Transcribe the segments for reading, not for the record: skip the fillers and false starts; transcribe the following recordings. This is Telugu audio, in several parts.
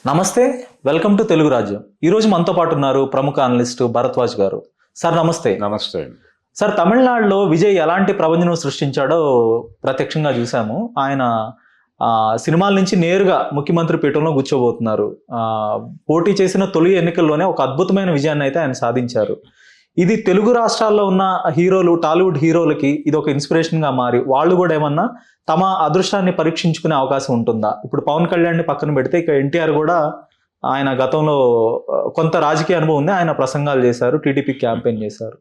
నమస్తే. వెల్కమ్ టు తెలుగు రాజ్యం. ఈరోజు మనతో పాటు ఉన్నారు ప్రముఖ అనలిస్ట్ భరద్వాజ్ గారు. సార్ నమస్తే. నమస్తే అండి. సార్, తమిళనాడులో విజయ్ ఎలాంటి ప్రభంజనం సృష్టించాడో ప్రత్యక్షంగా చూసాము. ఆయన సినిమాల నుంచి నేరుగా ముఖ్యమంత్రి పీఠంలో కూర్చోబోతున్నారు. పోటీ చేసిన తొలి ఎన్నికల్లోనే ఒక అద్భుతమైన విజయాన్ని అయితే ఆయన సాధించారు. ఇది తెలుగు రాష్ట్రాల్లో ఉన్న హీరోలు, టాలీవుడ్ హీరోలకి ఇది ఒక ఇన్స్పిరేషన్గా మారి వాళ్ళు కూడా ఏమన్నా తమ అదృష్టాన్ని పరీక్షించుకునే అవకాశం ఉంటుందా? ఇప్పుడు పవన్ కళ్యాణ్ని పక్కన పెడితే ఇక ఎన్టీఆర్ కూడా ఆయన గతంలో కొంత రాజకీయ అనుభవం ఉంది. ఆయన ప్రసంగాలు చేశారు, టీడీపీ క్యాంపెయిన్ చేశారు.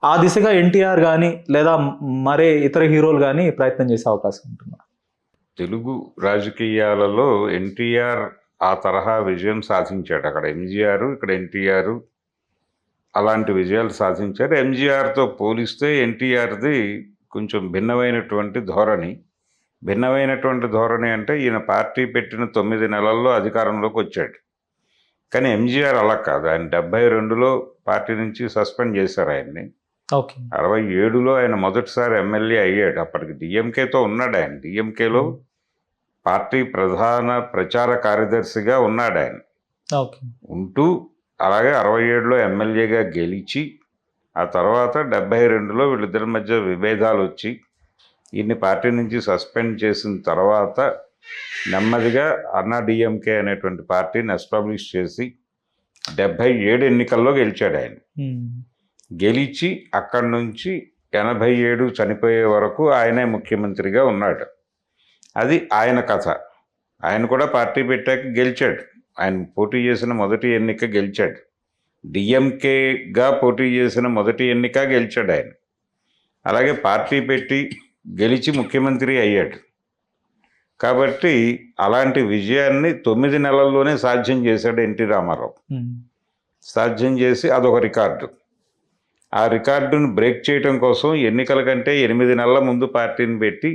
ఆ దిశగా ఎన్టీఆర్ కానీ లేదా మరే ఇతర హీరోలు కానీ ప్రయత్నం చేసే అవకాశం ఉంటుందా? తెలుగు రాజకీయాలలో ఎన్టీఆర్ ఆ తరహా విజయం సాధించాడు. అక్కడ ఎంజీఆర్, ఇక్కడ ఎన్టీఆర్ అలాంటి విజయాలు సాధించారు. ఎంజీఆర్తో పోలిస్తే ఎన్టీఆర్ది కొంచెం భిన్నమైనటువంటి ధోరణి అంటే ఈయన పార్టీ పెట్టిన 9 నెలల్లో అధికారంలోకి వచ్చాడు. కానీ ఎంజీఆర్ అలా కాదు. ఆయన 72లో పార్టీ నుంచి సస్పెండ్ చేశారు ఆయన్ని. 67లో ఆయన మొదటిసారి ఎమ్మెల్యే అయ్యాడు. అప్పటికి డిఎంకేతో ఉన్నాడు ఆయన. డిఎంకేలో పార్టీ ప్రధాన ప్రచార కార్యదర్శిగా ఉన్నాడు ఆయన. ఉంటూ అలాగే 67లో ఎమ్మెల్యేగా గెలిచి ఆ తర్వాత 72లో వీళ్ళిద్దరి మధ్య విభేదాలు వచ్చి ఈయన్ని పార్టీ నుంచి సస్పెండ్ చేసిన తర్వాత నెమ్మదిగా అన్నా డిఎంకే అనేటువంటి పార్టీని ఎస్టాబ్లిష్ చేసి 77 ఎన్నికల్లో గెలిచాడు ఆయన. గెలిచి అక్కడి నుంచి 87 చనిపోయే వరకు ఆయనే ముఖ్యమంత్రిగా ఉన్నాడు. అది ఆయన కథ. ఆయన కూడా పార్టీ పెట్టాక గెలిచాడు. ఆయన పోటీ చేసిన మొదటి ఎన్నిక గెలిచాడు. డిఎంకేగా పోటీ చేసిన మొదటి ఎన్నిక గెలిచాడు ఆయన. అలాగే పార్టీ పెట్టి గెలిచి ముఖ్యమంత్రి అయ్యాడు. కాబట్టి అలాంటి విజయాన్ని 9 నెలల్లోనే సాధ్యం చేశాడు ఎన్టీ రామారావు. సాధ్యం చేసి అదొక రికార్డు. ఆ రికార్డును బ్రేక్ చేయడం కోసం ఎన్నికల కంటే 8 నెలల ముందు పార్టీని పెట్టి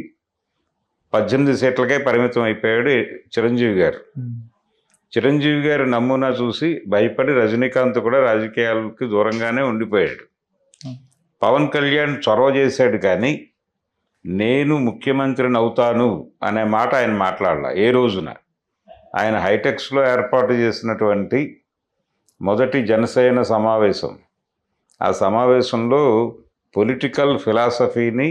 18 సీట్లకే పరిమితం అయిపోయాడు చిరంజీవి గారు. చిరంజీవి గారి నమూనా చూసి భయపడి రజనీకాంత్ కూడా రాజకీయాలకి దూరంగానే ఉండిపోయాడు. పవన్ కళ్యాణ్ చొరవ చేశాడు, కానీ నేను ముఖ్యమంత్రిని అవుతాను అనే మాట ఆయన మాట్లాడాల. ఏ రోజున ఆయన హైటెక్స్లో ఏర్పాటు చేసినటువంటి మొదటి జనసేన సమావేశం, ఆ సమావేశంలో పొలిటికల్ ఫిలాసఫీని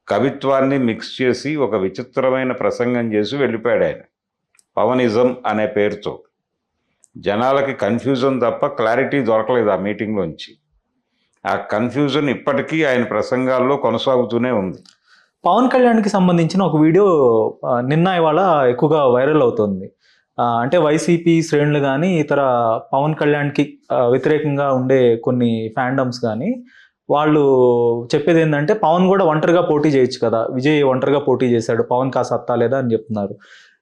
కవిత్వాన్ని మిక్స్ చేసి ఒక విచిత్రమైన ప్రసంగం చేసి వెళ్ళిపోయాడు ఆయన. పవనిజం అనే పేరుతో జనాలకి కన్ఫ్యూజన్ తప్ప క్లారిటీ దొరకలేదు ఆ మీటింగ్లోంచి. ఆ కన్ఫ్యూజన్ ఇప్పటికీ ఆయన ప్రసంగాల్లో కొనసాగుతూనే ఉంది. పవన్ కళ్యాణ్కి సంబంధించిన ఒక వీడియో నిన్న ఇవాళ ఎక్కువగా వైరల్ అవుతుంది. అంటే వైసీపీ శ్రేణులు కానీ ఇతర పవన్ కళ్యాణ్కి వ్యతిరేకంగా ఉండే కొన్ని ఫ్యాండమ్స్ కానీ వాళ్ళు చెప్పేది ఏంటంటే పవన్ కూడా ఒంటరిగా పోటీ చేయొచ్చు కదా, విజయ్ ఒంటరిగా పోటీ చేశాడు, పవన్ కా సత్తా లేదా అని చెప్తున్నారు.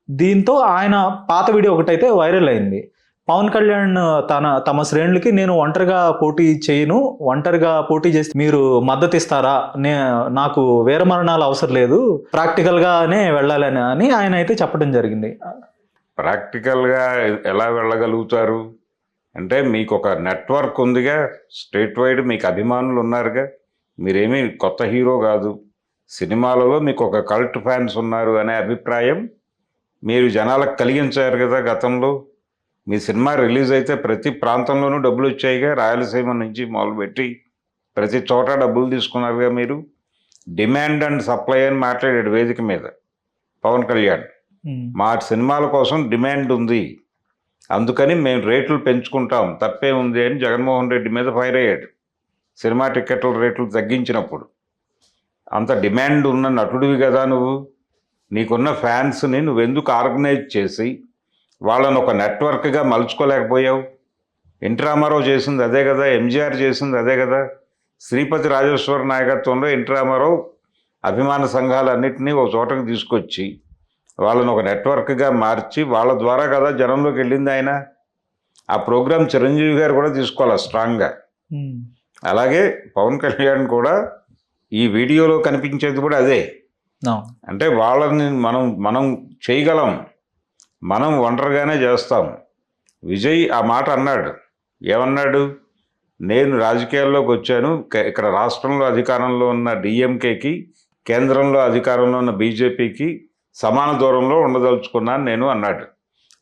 దీంతో ఆయన పాత వీడియో ఒకటైతే వైరల్ అయింది. పవన్ కళ్యాణ్ తమ శ్రేణులకి నేను ఒంటరిగా పోటీ చేయను, ఒంటరిగా పోటీ చేసి మీరు మద్దతు ఇస్తారా, నాకు వీరమరణాలు అవసరం లేదు, ప్రాక్టికల్గానే వెళ్ళాలని అని ఆయన అయితే చెప్పడం జరిగింది. ప్రాక్టికల్గా ఎలా వెళ్ళగలుగుతారు అంటే మీకు ఒక నెట్వర్క్ ఉందిగా, స్టేట్ వైడ్ మీకు అభిమానులు ఉన్నారుగా, మీరేమీ కొత్త హీరో కాదు, సినిమాలలో మీకు ఒక కల్ట్ ఫ్యాన్స్ ఉన్నారు అనే అభిప్రాయం మీరు జనాలకు కలిగించారు కదా. గతంలో మీ సినిమా రిలీజ్ అయితే ప్రతి ప్రాంతంలోనూ డబ్బులు వచ్చాయిగా, రాయలసీమ నుంచి మొదలుపెట్టి ప్రతి చోట డబ్బులు తీసుకున్నారుగా మీరు. డిమాండ్ అండ్ సప్లై అని మాట్లాడాడు వేదిక మీద పవన్ కళ్యాణ్. మా సినిమాల కోసం డిమాండ్ ఉంది, అందుకని మేము రేట్లు పెంచుకుంటాం, తప్పే ఉంది అని జగన్మోహన్ రెడ్డి మీద ఫైర్ అయ్యాడు సినిమా టికెట్ల రేట్లు తగ్గించినప్పుడు. అంత డిమాండ్ ఉన్న నటుడివి కదా నువ్వు, నీకున్న ఫ్యాన్స్ని నువ్వెందుకు ఆర్గనైజ్ చేసి వాళ్ళని ఒక నెట్వర్క్గా మలుచుకోలేకపోయావు? ఎన్టీ రామారావు చేసింది అదే కదా, ఎంజీఆర్ చేసింది అదే కదా. శ్రీపతి రాజేశ్వర నాయకత్వంలో ఎన్టీ రామారావు అభిమాన సంఘాలన్నింటినీ ఒక చోటకు తీసుకొచ్చి వాళ్ళని ఒక నెట్వర్క్గా మార్చి వాళ్ళ ద్వారా కదా జనంలోకి వెళ్ళింది ఆయన. ఆ ప్రోగ్రాం చిరంజీవి గారు కూడా తీసుకోవాలి స్ట్రాంగ్గా. అలాగే పవన్ కళ్యాణ్ కూడా ఈ వీడియోలో కనిపించేది కూడా అదే. అంటే వాళ్ళని మనం చేయగలం, మనం ఒంటరిగానే చేస్తాం. విజయ్ ఆ మాట అన్నాడు. ఏమన్నాడు? నేను రాజకీయాల్లోకి వచ్చాను, ఇక్కడ రాష్ట్రంలో అధికారంలో ఉన్న డిఎంకేకి, కేంద్రంలో అధికారంలో ఉన్న బీజేపీకి సమాన దూరంలో ఉండదలుచుకున్నాను నేను అన్నాడు.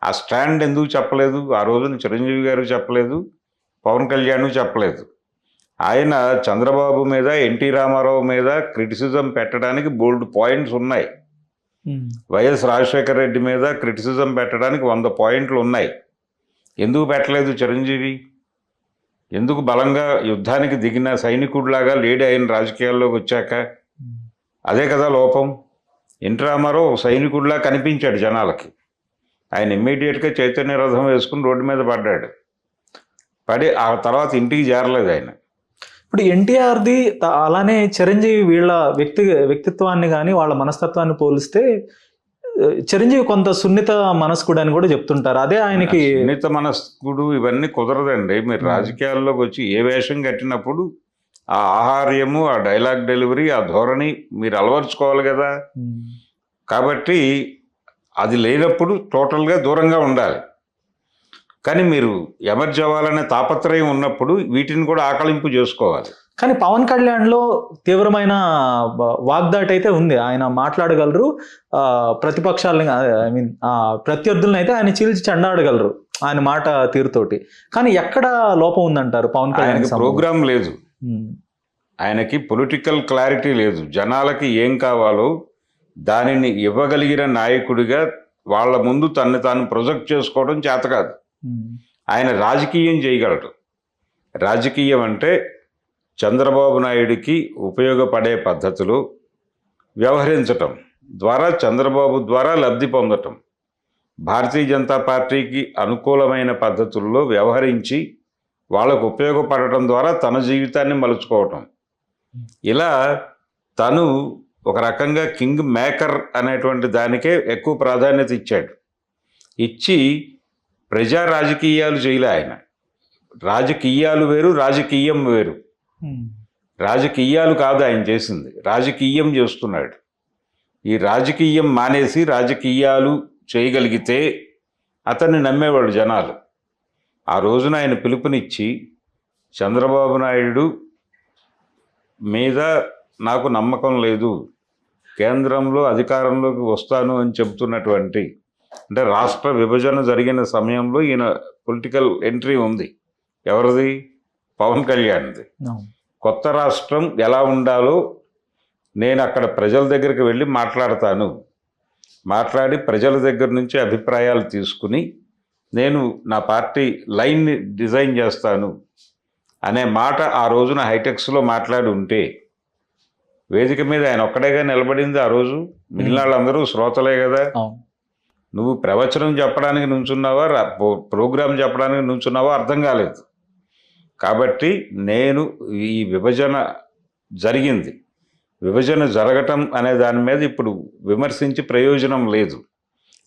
ఆ స్టాండ్ ఎందుకు చెప్పలేదు? ఆ రోజున చిరంజీవి గారు చెప్పలేదు, పవన్ కళ్యాణ్ చెప్పలేదు. ఆయన చంద్రబాబు మీద, ఎన్టీ రామారావు మీద క్రిటిసిజం పెట్టడానికి బోల్డ్ పాయింట్స్ ఉన్నాయి. వైఎస్ రాజశేఖర రెడ్డి మీద క్రిటిసిజం పెట్టడానికి 100 పాయింట్లు ఉన్నాయి. ఎందుకు పెట్టలేదు చిరంజీవి? ఎందుకు బలంగా యుద్ధానికి దిగిన సైనికుడిలాగా లేడీ ఆయన రాజకీయాల్లోకి వచ్చాక? అదే కదా లోపం. ఎన్టీ రామారావు ఒక సైనికుడిలా కనిపించాడు జనాలకి. ఆయన ఇమ్మీడియట్గా చైతన్య రథం వేసుకుని రోడ్డు మీద పడి ఆ తర్వాత ఇంటికి చేరలేదు ఆయన. ఇప్పుడు ఎన్టీఆర్ది అలానే చిరంజీవి వీళ్ళ వ్యక్తిత్వాన్ని కానీ వాళ్ళ మనస్తత్వాన్ని పోలిస్తే చిరంజీవి కొంత సున్నిత మనస్కుడు అని కూడా చెప్తుంటారు. అదే ఆయనకి సున్నిత మనస్కుడు ఇవన్నీ కుదరదండి. మీరు రాజకీయాల్లోకి వచ్చి ఏ వేషం కట్టినప్పుడు ఆ ఆహార్యము, ఆ డైలాగ్ డెలివరీ, ఆ ధోరణి మీరు అలవర్చుకోవాలి కదా. కాబట్టి అది లేనప్పుడు టోటల్గా దూరంగా ఉండాలి. కానీ మీరు ఎమర్జ్ అవ్వాలనే తాపత్రయం ఉన్నప్పుడు వీటిని కూడా ఆకలింపు చేసుకోవాలి. కానీ పవన్ కళ్యాణ్లో తీవ్రమైన వాగ్దాటి అయితే ఉంది. ఆయన మాట్లాడగలరు, ప్రతిపక్షాలని ప్రత్యర్థులను అయితే ఆయన చీల్చి చెండాడగలరు ఆయన మాట తీరుతోటి. కానీ ఎక్కడ లోపం ఉందంటారు పవన్ కళ్యాణ్? ప్రోగ్రామ్ లేదు, ఆయనకి పొలిటికల్ క్లారిటీ లేదు. జనాలకి ఏం కావాలో దానిని ఇవ్వగలిగిన నాయకుడిగా వాళ్ళ ముందు తను తాను ప్రొజెక్ట్ చేసుకోవడం చేత కాదు. ఆయన రాజకీయం చేయగలడు. రాజకీయం అంటే చంద్రబాబు నాయుడికి ఉపయోగపడే పద్ధతులు వ్యవహరించటం ద్వారా, చంద్రబాబు ద్వారా లబ్ధి పొందటం, భారతీయ జనతా పార్టీకి అనుకూలమైన పద్ధతుల్లో వ్యవహరించి వాళ్ళకు ఉపయోగపడటం ద్వారా తన జీవితాన్ని మలుచుకోవటం. ఇలా తను ఒక రకంగా కింగ్ మేకర్ అనేటువంటి దానికే ఎక్కువ ప్రాధాన్యత ఇచ్చాడు. ఇచ్చి ప్రజా రాజకీయాలు చేయలే ఆయన. రాజకీయాలు వేరు, రాజకీయం వేరు. రాజకీయాలు కాదు ఆయన చేసింది, రాజకీయం చేస్తున్నాడు. ఈ రాజకీయం మానేసి రాజకీయాలు చేయగలిగితే అతన్ని నమ్మేవాడు జనాలు. ఆ రోజున ఆయన పిలుపునిచ్చి చంద్రబాబు నాయుడు మీద నాకు నమ్మకం లేదు, కేంద్రంలో అధికారంలోకి వస్తాను అని చెబుతున్నటువంటి, అంటే రాష్ట్ర విభజన జరిగిన సమయంలో ఈయన పొలిటికల్ ఎంట్రీ ఉంది. ఎవరిది? పవన్ కళ్యాణ్ది. కొత్త రాష్ట్రం ఎలా ఉండాలో నేను అక్కడ ప్రజల దగ్గరికి వెళ్ళి మాట్లాడి ప్రజల దగ్గర నుంచి అభిప్రాయాలు తీసుకుని నేను నా పార్టీ లైన్ని డిజైన్ చేస్తాను అనే మాట ఆ రోజున హైటెక్స్లో మాట్లాడి ఉంటే, వేదిక మీద ఆయన ఒక్కడేగా నిలబడింది ఆ రోజు. మిగిలిన వాళ్ళందరూ శ్రోతలే కదా. నువ్వు ప్రవచనం చెప్పడానికి నుంచున్నావా, ప్రోగ్రాం చెప్పడానికి నుంచున్నావా అర్థం కాలేదు. కాబట్టి నేను ఈ విభజన జరిగింది, విభజన జరగటం అనే దాని మీద ఇప్పుడు విమర్శించి ప్రయోజనం లేదు.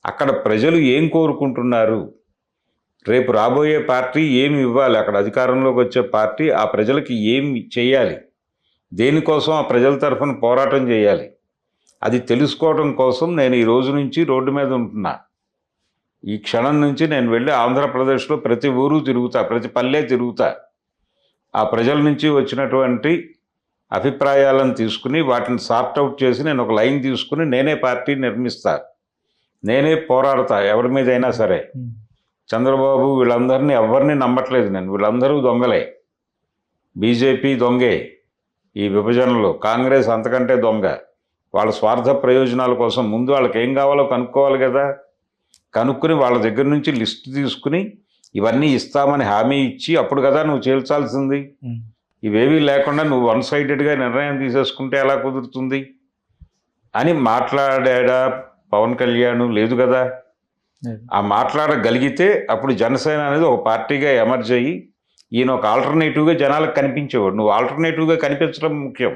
అక్కడ ప్రజలు ఏం కోరుకుంటున్నారు, రేపు రాబోయే పార్టీ ఏమి ఇవ్వాలి, అక్కడ అధికారంలోకి వచ్చే పార్టీ ఆ ప్రజలకి ఏమి చేయాలి, దేనికోసం ఆ ప్రజల తరఫున పోరాటం చేయాలి, అది తెలుసుకోవడం కోసం నేను ఈ రోజు నుంచి రోడ్డు మీద ఉంటున్నా. ఈ క్షణం నుంచి నేను వెళ్ళి ఆంధ్రప్రదేశ్లో ప్రతి ఊరు తిరుగుతా, ప్రతి పల్లె తిరుగుతా. ఆ ప్రజల నుంచి వచ్చినటువంటి అభిప్రాయాలను తీసుకుని వాటిని సార్ట్అవుట్ చేసి నేను ఒక లైన్ తీసుకుని నేనే పార్టీ నిర్మిస్తా, నేనే పోరాడతా ఎవరి మీదైనా సరే. చంద్రబాబు వీళ్ళందరినీ ఎవరిని నమ్మట్లేదు నేను, వీళ్ళందరూ దొంగలే. బీజేపీ దొంగే ఈ విభజనలో, కాంగ్రెస్ అంతకంటే దొంగ. వాళ్ళ స్వార్థ ప్రయోజనాల కోసం ముందు వాళ్ళకి ఏం కావాలో కనుక్కోవాలి కదా. కనుక్కుని వాళ్ళ దగ్గర నుంచి లిస్ట్ తీసుకుని ఇవన్నీ ఇస్తామని హామీ ఇచ్చి అప్పుడు కదా నువ్వు చేల్చాల్సింది. ఇవేవీ లేకుండా నువ్వు వన్ సైడెడ్గా నిర్ణయం తీసేసుకుంటే ఎలా కుదురుతుంది అని మాట్లాడా పవన్ కళ్యాణ్? లేదు కదా. ఆ మాట్లాడగలిగితే అప్పుడు జనసేన అనేది ఒక పార్టీగా ఎమర్జ్ అయ్యి ఈయన ఒక ఆల్టర్నేటివ్గా జనాలకు కనిపించేవాడు. నువ్వు ఆల్టర్నేటివ్గా కనిపించడం ముఖ్యం.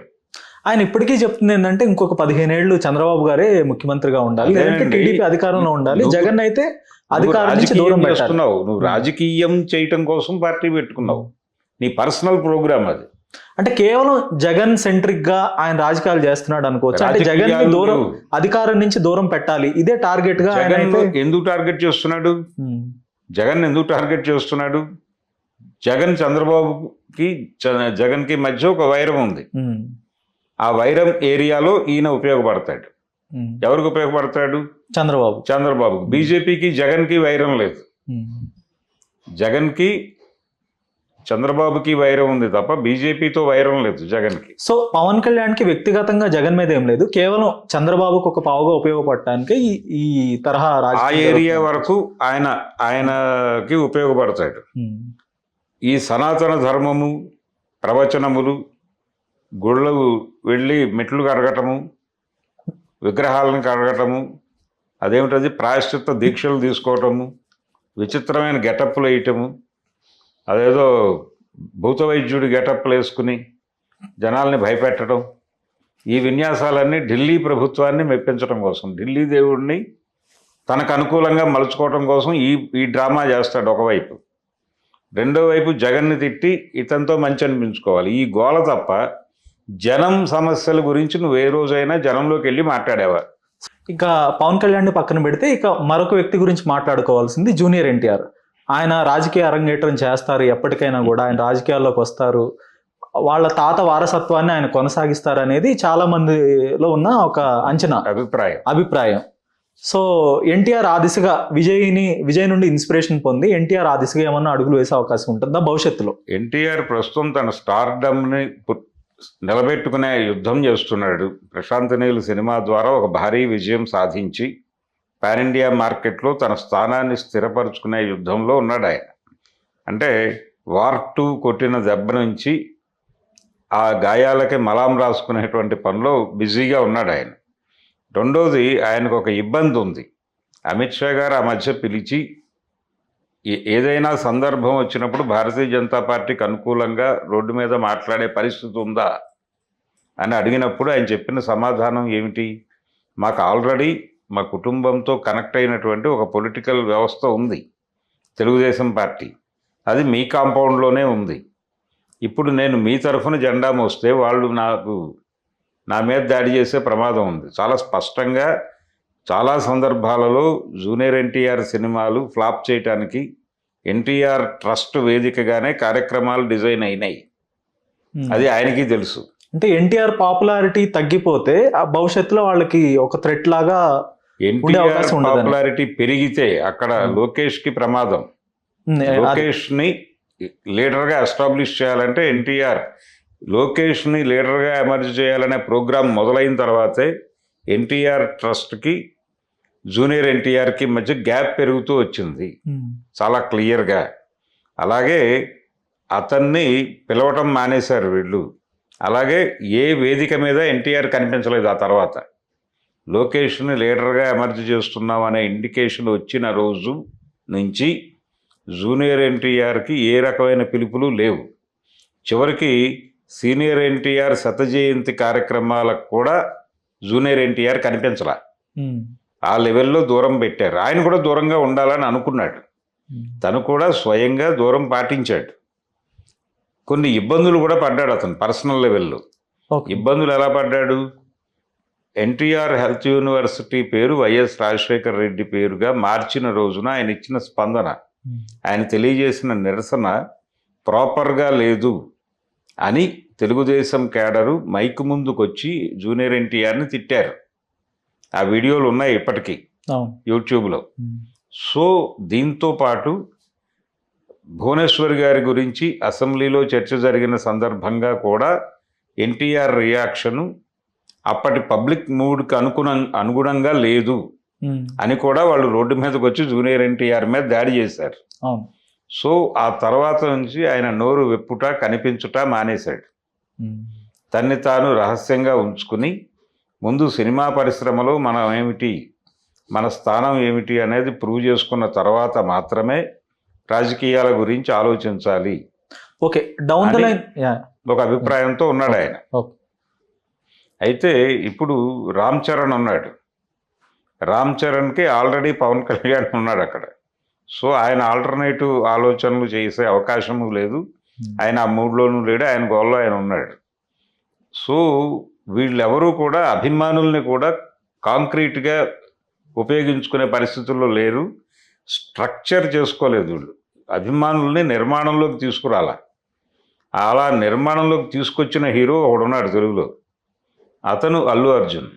ఆయన ఇప్పటికీ చెప్తుంది ఏంటంటే ఇంకొక 15 ఏళ్ళు చంద్రబాబు గారే ముఖ్యమంత్రిగా ఉండాలి, టీడీపీ అధికారంలో ఉండాలి, జగన్ అయితే అధికారం నుంచి దూరం పెట్టుకున్నావు. నువ్వు రాజకీయం చేయటం కోసం పార్టీ పెట్టుకున్నావు, నీ పర్సనల్ ప్రోగ్రామ్ అది. అంటే కేవలం జగన్ సెంట్రిక్ గా ఆయన రాజకీయాలు చేస్తున్నాడు అనుకోవచ్చు. అంటే జగన్ ని దూరం, అధికారం నుంచి దూరం పెట్టాలి, ఇదే టార్గెట్ గా. ఎందుకు టార్గెట్ చేస్తున్నాడు? జగన్ ఎందుకు టార్గెట్ చేస్తున్నాడు? జగన్ కి మధ్య ఒక వైరం ఉంది. ఆ వైరం ఏరియాలో ఈయన ఉపయోగపడతాడు. ఎవరికి ఉపయోగపడతాడు? చంద్రబాబుకు. బీజేపీకి జగన్కి వైరం లేదు. జగన్కి చంద్రబాబుకి వైరం ఉంది తప్ప బీజేపీతో వైరం లేదు జగన్కి. సో పవన్ కళ్యాణ్కి వ్యక్తిగతంగా జగన్ మీద ఏం లేదు, కేవలం చంద్రబాబుకు ఒక పావుగా ఉపయోగపడటానికి ఈ తరహా ఆ ఏరియా వరకు ఆయనకి ఉపయోగపడతాడు. ఈ సనాతన ధర్మము, ప్రవచనములు, గుళ్ళు వెళ్ళి మెట్లు కడగటము, విగ్రహాలను కడగటము, అదేమిటది ప్రాయశ్చిత్త దీక్షలు తీసుకోవటము, విచిత్రమైన గెటప్లు వేయటము, అదేదో భూత వైద్యుడి గెటప్లు వేసుకుని జనాల్ని భయపెట్టడం, ఈ విన్యాసాలన్నీ ఢిల్లీ ప్రభుత్వాన్ని మెప్పించడం కోసం, ఢిల్లీ దేవుడిని తనకు అనుకూలంగా మలుచుకోవడం కోసం ఈ డ్రామా చేస్తాడు ఒకవైపు. రెండో వైపు జగన్ని తిట్టి ఇతనితో మంచి అనిపించుకోవాలి. ఈ గోల తప్ప జనం సమస్యల గురించి నువ్వు ఏ రోజైనా జనంలోకి వెళ్ళి మాట్లాడేవా? ఇక పవన్ కళ్యాణ్ పక్కన పెడితే ఇక మరొక వ్యక్తి గురించి మాట్లాడుకోవాల్సింది జూనియర్ ఎన్టీఆర్. ఆయన రాజకీయ అరంగేట్రం చేస్తారు, ఎప్పటికైనా కూడా ఆయన రాజకీయాల్లోకి వస్తారు, వాళ్ళ తాత వారసత్వాన్ని ఆయన కొనసాగిస్తారు అనేది చాలా మందిలో ఉన్న ఒక అంచనా, అభిప్రాయం. సో ఎన్టీఆర్ ఆ దిశగా విజయ్ నుండి ఇన్స్పిరేషన్ పొంది ఎన్టీఆర్ ఆ దిశగా ఏమన్నా అడుగులు వేసే అవకాశం ఉంటుందా భవిష్యత్తులో? ఎన్టీఆర్ ప్రస్తుతం తన స్టార్డమ్ని నిలబెట్టుకునే యుద్ధం చేస్తున్నాడు. ప్రశాంత్ నీల్ సినిమా ద్వారా ఒక భారీ విజయం సాధించి పాన్ ఇండియా మార్కెట్లో తన స్థానాన్ని స్థిరపరుచుకునే యుద్ధంలో ఉన్నాడు ఆయన. అంటే వార్ 2 కొట్టిన దెబ్బ నుంచి ఆ గాయాలకి మలాం రాసుకునేటువంటి పనిలో బిజీగా ఉన్నాడు ఆయన. రెండోది, ఆయనకు ఒక ఇబ్బంది ఉంది. అమిత్ షా గారు ఆ మధ్య పిలిచి ఏదైనా సందర్భం వచ్చినప్పుడు భారతీయ జనతా పార్టీకి అనుకూలంగా రోడ్డు మీద మాట్లాడే పరిస్థితి ఉందా అని అడిగినప్పుడు ఆయన చెప్పిన సమాధానం ఏమిటి? మాకు ఆల్రెడీ మా కుటుంబంతో కనెక్ట్ అయినటువంటి ఒక పొలిటికల్ వ్యవస్థ ఉంది, తెలుగుదేశం పార్టీ. అది మీ కాంపౌండ్లోనే ఉంది. ఇప్పుడు నేను మీ తరఫున జెండా మోస్తే వాళ్ళు నా మీద దాడి చేసే ప్రమాదం ఉంది. చాలా స్పష్టంగా చాలా సందర్భాలలో జూనియర్ ఎన్టీఆర్ సినిమాలు ఫ్లాప్ చేయటానికి ఎన్టీఆర్ ట్రస్ట్ వేదికగానే కార్యక్రమాలు డిజైన్ అయినాయి. అది ఆయనకి తెలుసు. అంటే ఎన్టీఆర్ పాపులారిటీ తగ్గిపోతే ఆ భవిష్యత్తులో వాళ్ళకి ఒక థ్రెట్ లాగా ఎన్టీఆర్ పాపులారిటీ పెరిగితే అక్కడ లోకేష్కి ప్రమాదం. లోకేష్ని లీడర్గా ఎస్టాబ్లిష్ చేయాలంటే ఎన్టీఆర్ లోకేష్ని లీడర్గా ఎమర్జ్ చేయాలనే ప్రోగ్రాం మొదలైన తర్వాతే ఎన్టీఆర్ ట్రస్ట్కి జూనియర్ ఎన్టీఆర్కి మధ్య గ్యాప్ పెరుగుతూ వచ్చింది చాలా క్లియర్గా. అలాగే అతన్ని పిలవటం మానేశారు వీళ్ళు. అలాగే ఏ వేదిక మీద ఎన్టీఆర్ కనిపించలేదు ఆ తర్వాత. లోకేష్ని లీడర్గా ఎమర్జ్ చేస్తున్నాం అనే ఇండికేషన్ వచ్చిన రోజు నుంచి జూనియర్ ఎన్టీఆర్కి ఏ రకమైన పిలుపులు లేవు. చివరికి సీనియర్ ఎన్టీఆర్ శత జయంతి కార్యక్రమాలకు కూడా జూనియర్ ఎన్టీఆర్ కనిపించలా. ఆ లెవెల్లో దూరం పెట్టారు. ఆయన కూడా దూరంగా ఉండాలని అనుకున్నాడు. తను కూడా స్వయంగా దూరం పాటించాడు. కొన్ని ఇబ్బందులు కూడా పడ్డాడు అతను పర్సనల్ లెవెల్లో. ఇబ్బందులు ఎలా పడ్డాడు? ఎన్టీఆర్ హెల్త్ యూనివర్సిటీ పేరు వైఎస్ రాజశేఖర రెడ్డి పేరుగా మార్చిన రోజున ఆయన ఇచ్చిన స్పందన, ఆయన తెలియజేసిన నిరసన ప్రాపర్గా లేదు అని తెలుగుదేశం కేడరు మైక్ ముందుకొచ్చి జూనియర్ ఎన్టీఆర్ని తిట్టారు. ఆ వీడియోలు ఉన్నాయి ఇప్పటికీ యూట్యూబ్లో. సో దీంతో పాటు భువనేశ్వర్ గారి గురించి అసెంబ్లీలో చర్చ జరిగిన సందర్భంగా కూడా ఎన్టీఆర్ రియాక్షను అప్పటి పబ్లిక్ మూడ్కి అనుగుణంగా లేదు అని కూడా వాళ్ళు రోడ్డు మీదకి వచ్చి జూనియర్ ఎన్టీఆర్ మీద దాడి చేశారు. సో ఆ తర్వాత నుంచి ఆయన నోరు వెప్పుట కనిపించుట మానేశాడు. తన్ని తాను రహస్యంగా ఉంచుకుని ముందు సినిమా పరిశ్రమలో మనం ఏమిటి, మన స్థానం ఏమిటి అనేది ప్రూవ్ చేసుకున్న తర్వాత మాత్రమే రాజకీయాల గురించి ఆలోచించాలి ఒక అభిప్రాయంతో ఉన్నాడు ఆయన. అయితే ఇప్పుడు రామ్ చరణ్ ఉన్నాడు. రామ్ చరణ్కి ఆల్రెడీ పవన్ కళ్యాణ్ ఉన్నాడు అక్కడ. సో ఆయన ఆల్టర్నేటివ్ ఆలోచనలు చేసే అవకాశము లేదు. ఆయన ఆ మూడ్లోనూ లేడు, ఆయన గోల్లో ఆయన ఉన్నాడు. సో వీళ్ళెవరూ కూడా అభిమానుల్ని కూడా కాంక్రీట్గా ఉపయోగించుకునే పరిస్థితుల్లో లేరు. స్ట్రక్చర్ చేసుకోలేదు వీళ్ళు. అభిమానుల్ని నిర్మాణంలోకి తీసుకురాల. అలా నిర్మాణంలోకి తీసుకొచ్చిన హీరో ఒకడున్నాడు తెలుగులో, అతను అల్లు అర్జున్.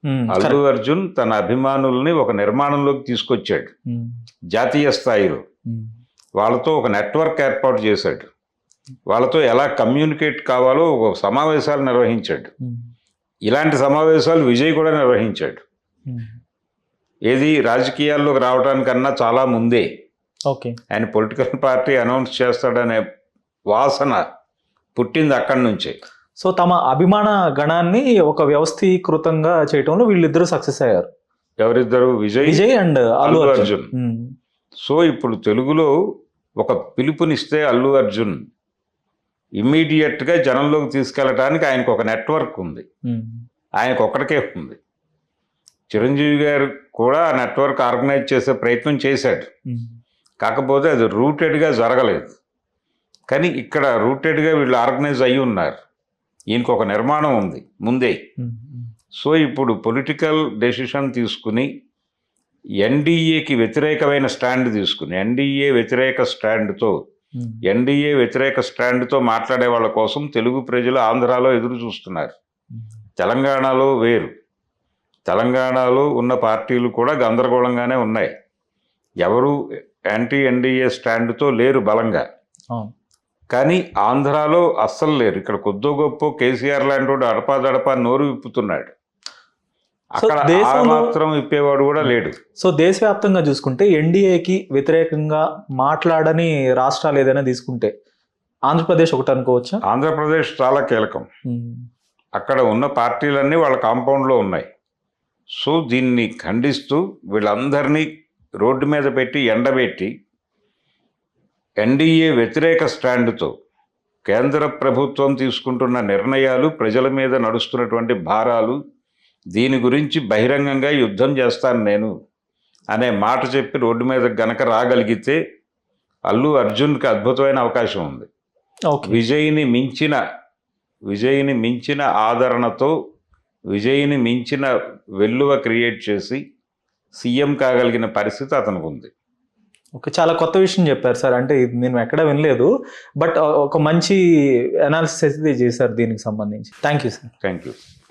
అల్లు అర్జున్ తన అభిమానుల్ని ఒక నిర్మాణంలోకి తీసుకొచ్చాడు జాతీయ స్థాయిలో. వాళ్ళతో ఒక నెట్వర్క్ ఏర్పాటు చేశాడు. వాళ్ళతో ఎలా కమ్యూనికేట్ కావాలో ఒక సమావేశాలు నిర్వహించాడు. ఇలాంటి సమావేశాలు విజయ్ కూడా నిర్వహించాడు. ఏది రాజకీయాల్లోకి రావడానికన్నా చాలా ముందే ఆయన పొలిటికల్ పార్టీ అనౌన్స్ చేస్తాడనే వాసన పుట్టింది అక్కడి నుంచే. సో తమ అభిమాన గణాన్ని ఒక వ్యవస్థీకృతంగా చేయటంలో వీళ్ళిద్దరూ సక్సెస్ అయ్యారు. ఎవరిద్దరు? విజయ్ అండ్ అల్లు అర్జున్. సో ఇప్పుడు తెలుగులో ఒక పిలుపునిస్తే అల్లు అర్జున్ ఇమ్మీడియట్గా జనంలోకి తీసుకెళ్ళడానికి ఆయనకు ఒక నెట్వర్క్ ఉంది. ఆయనకు ఒక్కడికే ఉంది. చిరంజీవి గారు కూడా ఆ నెట్వర్క్ ఆర్గనైజ్ చేసే ప్రయత్నం చేశాడు. కాకపోతే అది రూటెడ్గా జరగలేదు. కానీ ఇక్కడ రూటెడ్గా వీళ్ళు ఆర్గనైజ్ అయ్యి ఉన్నారు. ఈయనకు ఒక నిర్మాణం ఉంది ముందే. సో ఇప్పుడు పొలిటికల్ డెసిషన్ తీసుకుని ఎన్డీఏకి వ్యతిరేకమైన స్టాండ్ తీసుకుని ఎన్డీఏ వ్యతిరేక స్టాండ్తో మాట్లాడే వాళ్ళ కోసం తెలుగు ప్రజలు ఆంధ్రాలో ఎదురు చూస్తున్నారు. తెలంగాణలో వేరు. తెలంగాణలో ఉన్న పార్టీలు కూడా గందరగోళంగానే ఉన్నాయి. ఎవరు యాంటీ ఎన్డీఏ స్టాండ్తో లేరు బలంగా. కానీ ఆంధ్రాలో అస్సలు లేరు. ఇక్కడ కొద్దో గొప్ప కేసీఆర్ లాంటి వాడు అడపాదడపా నోరు విప్పుతున్నాడు. అక్కడ మాత్రం విప్పేవాడు కూడా లేడు. సో దేశవ్యాప్తంగా చూసుకుంటే ఎన్డీఏకి వ్యతిరేకంగా మాట్లాడని రాష్ట్రాలు ఏదైనా తీసుకుంటే ఆంధ్రప్రదేశ్ ఒకటి అనుకోవచ్చా? ఆంధ్రప్రదేశ్ చాలా కీలకం. అక్కడ ఉన్న పార్టీలన్నీ వాళ్ళ కాంపౌండ్లో ఉన్నాయి. సో దీన్ని ఖండిస్తూ వీళ్ళందరినీ రోడ్డు మీద పెట్టి ఎండబెట్టి ఎన్డీఏ వ్యతిరేక స్టాండ్తో కేంద్ర ప్రభుత్వం తీసుకుంటున్న నిర్ణయాలు, ప్రజల మీద నడుస్తున్నటువంటి భారాలు, దీని గురించి బహిరంగంగా యుద్ధం చేస్తాను నేను అనే మాట చెప్పి రోడ్డు మీద గనక రాగలిగితే అల్లు అర్జున్కి అద్భుతమైన అవకాశం ఉంది. విజయ్ని మించిన ఆదరణతో, విజయ్ని మించిన వెల్లువ క్రియేట్ చేసి సీఎం కాగలిగిన పరిస్థితి అతనికి ఉంది. చాలా కొత్త విషయం చెప్పారు సార్. అంటే ఇది నేను ఎక్కడ వినలేదు. బట్ ఒక మంచి అనాలిసిస్ అయితే చేశారు దీనికి సంబంధించి. Thank you sir. Thank you.